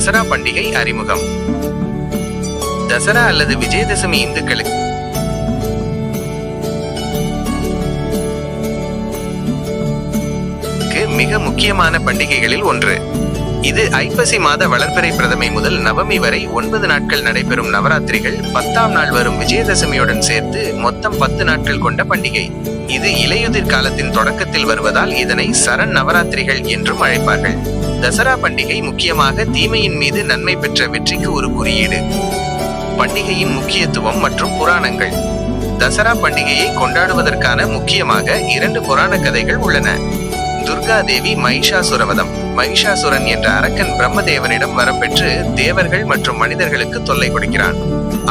தசரா பண்டிகை அறிமுகம். தசரா அல்லது விஜயதசமி இந்துக்களுக்கு மிக முக்கியமான பண்டிகைகளில் ஒன்று. இது ஐப்பசி மாத வளர்பிறை பிரதமை முதல் நவமி வரை 9 நாட்கள் நடைபெறும் நவராத்திரிகள் 10ஆம் நாள் வரும் விஜயதசமியுடன் சேர்த்து மொத்தம் 10 நாட்கள் கொண்ட பண்டிகை. இது இலையுதிர் காலத்தின் தொடக்கத்தில் வருவதால் இதனை சரண் நவராத்திரிகள் என்றும் அழைப்பார்கள். தசரா பண்டிகை முக்கியமாக தீமையின் மீது நன்மை பெற்ற வெற்றிக்கு ஒரு குறியீடு. பண்டிகையின் முக்கியத்துவம் மற்றும் புராணங்கள். தசரா பண்டிகையை கொண்டாடுவதற்கான முக்கியமாக 2 புராண கதைகள் உள்ளன. துர்கா தேவி மகிஷாசுரவதம். மகிஷாசுரன் என்ற அரக்கன் பிரம்மதேவனிடம் வரம் பெற்று தேவர்கள் மற்றும் மனிதர்களுக்கு தொல்லை கொடுக்கிறான்.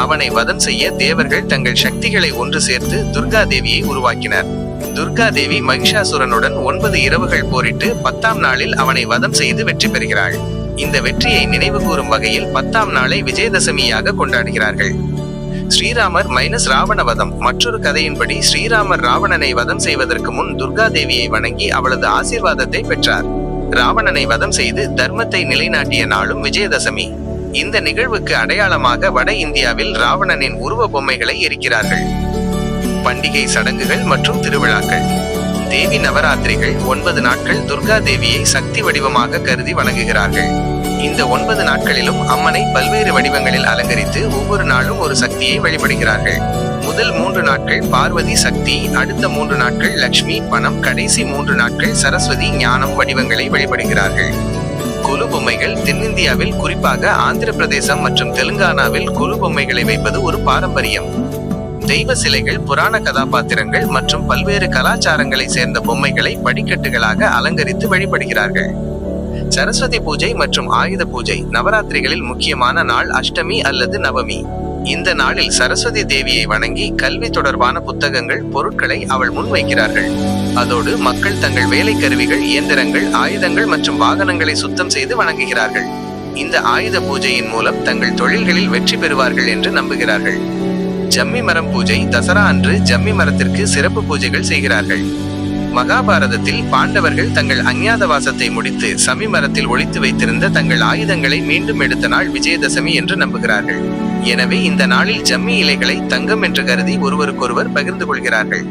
அவனை வதம் செய்ய தேவர்கள் தங்கள் சக்திகளை ஒன்று சேர்த்து துர்கா தேவியை உருவாக்கினர். துர்கா தேவி மகிஷாசுரனுடன் 9 இரவுகள் போரிட்டு 10ஆம் நாளில் அவனை வதம் செய்து வெற்றி பெறுகிறாள். இந்த வெற்றியை நினைவு கூறும் வகையில் 10ஆம் நாளை விஜயதசமியாக கொண்டாடுகிறார்கள். ஸ்ரீராமர் ராவண வதம். மற்றொரு கதையின்படி ஸ்ரீராமர் ராவணனை வதம் செய்வதற்கு முன் துர்கா தேவியை வணங்கி அவளது ஆசீர்வாதத்தை பெற்றார். ராவணனை வதம் செய்து தர்மத்தை நிலைநாட்டிய நாளும் விஜயதசமி. இந்த நிகழ்வுக்கு அடையாளமாக வட இந்தியாவில் ராவணனின் உருவ பொம்மைகளை எரிக்கிறார்கள். பண்டிகை சடங்குகள் மற்றும் திருவிழாக்கள். தேவி நவராத்திரிகள் 9 நாட்கள் துர்கா தேவியை சக்தி வடிவமாக கருதி வணங்குகிறார்கள். இந்த 9 நாட்களிலும் அம்மனை பல்வேறு வடிவங்களில் அலங்கரித்து ஒவ்வொரு நாளும் ஒரு சக்தியை வழிபடுகிறார்கள். முதல் 3 நாட்கள் பார்வதி சக்தி, அடுத்த 3 நாட்கள் லட்சுமி பணம், கடைசி 3 நாட்கள் சரஸ்வதி ஞானம் வடிவங்களை வழிபடுகிறார்கள். கொலு பொம்மைகள். தென்னிந்தியாவில் குறிப்பாக ஆந்திர பிரதேசம் மற்றும் தெலுங்கானாவில் கொலு பொம்மைகளை வைப்பது ஒரு பாரம்பரியம். தெய்வ சிலைகள், புராண கதாபாத்திரங்கள் மற்றும் பல்வேறு கலாச்சாரங்களை சேர்ந்த பொம்மைகளை படிக்கட்டுகளாக அலங்கரித்து வழிபடுகிறார்கள். சரஸ்வதி பூஜை மற்றும் ஆயுத பூஜை. நவராத்திரிகளில் முக்கியமான நாள் அஷ்டமி அல்லது நவமி. இந்த நாளில் சரஸ்வதி தேவியை வணங்கி கல்வி தொடர்பான புத்தகங்கள், பொருட்களை அவள் முன் வைக்கிறார்கள். அதோடு மக்கள் தங்கள் வேலை கருவிகள், இயந்திரங்கள், ஆயுதங்கள் மற்றும் வாகனங்களை சுத்தம் செய்து வணங்குகிறார்கள். இந்த ஆயுத பூஜையின் மூலம் தங்கள் தொழில்களில் வெற்றி பெறுவார்கள் என்று நம்புகிறார்கள். ஜம்மி மரம் பூஜை. தசரா அன்று ஜம்மி மரத்திற்கு சிறப்பு பூஜைகள் செய்கிறார்கள். மகாபாரதத்தில் பாண்டவர்கள் தங்கள் அஞ்ஞாதவாசத்தை முடித்து சமி மரத்தில் ஒளித்து வைத்திருந்த தங்கள் ஆயுதங்களை மீண்டும் எடுத்த நாள் விஜயதசமி என்று நம்புகிறார்கள். எனவே இந்த நாளில் ஜம்மி இலைகளை தங்கம் என்று கருதி ஒருவருக்கொருவர் பகிர்ந்து கொள்கிறார்கள்.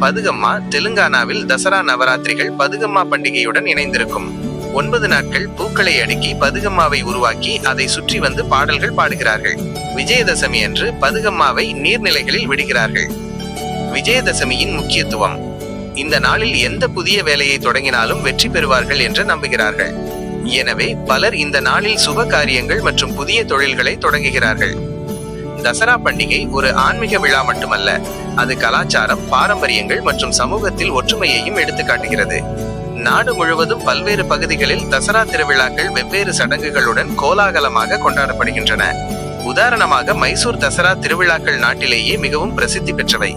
பதுகம்மா. தெலுங்கானாவில் தசரா நவராத்திரிகள் பதுகம்மா பண்டிகையுடன் இணைந்திருக்கும். 9 நாட்கள் பூக்களை அடுக்கி பதுகம்மாவை உருவாக்கி அதை சுற்றி வந்து பாடல்கள் பாடுகிறார்கள். விஜயதசமி அன்று பதுகம்மாவை நீர்நிலைகளில் விடுகிறார்கள். விஜயதசமியின் முக்கியத்துவம். இந்த நாளில் எந்த புதிய வேலையை தொடங்கினாலும் வெற்றி பெறுவார்கள் என்று நம்புகிறார்கள். எனவே பலர் இந்த நாளில் சுப காரியங்கள் மற்றும் புதிய தொழில்களை தொடங்குகிறார்கள். தசரா பண்டிகை ஒரு ஆன்மீக விழா மட்டுமல்ல, அது கலாச்சாரம், பாரம்பரியங்கள் மற்றும் சமூகத்தில் ஒற்றுமையையும் எடுத்துக்காட்டுகிறது. நாடு முழுவதும் பல்வேறு பகுதிகளில் தசரா திருவிழாக்கள் வெவ்வேறு சடங்குகளுடன் கோலாகலமாக கொண்டாடப்படுகின்றன. உதாரணமாக மைசூர் தசரா திருவிழாக்கள் நாட்டிலேயே மிகவும் பிரசித்தி பெற்றவை.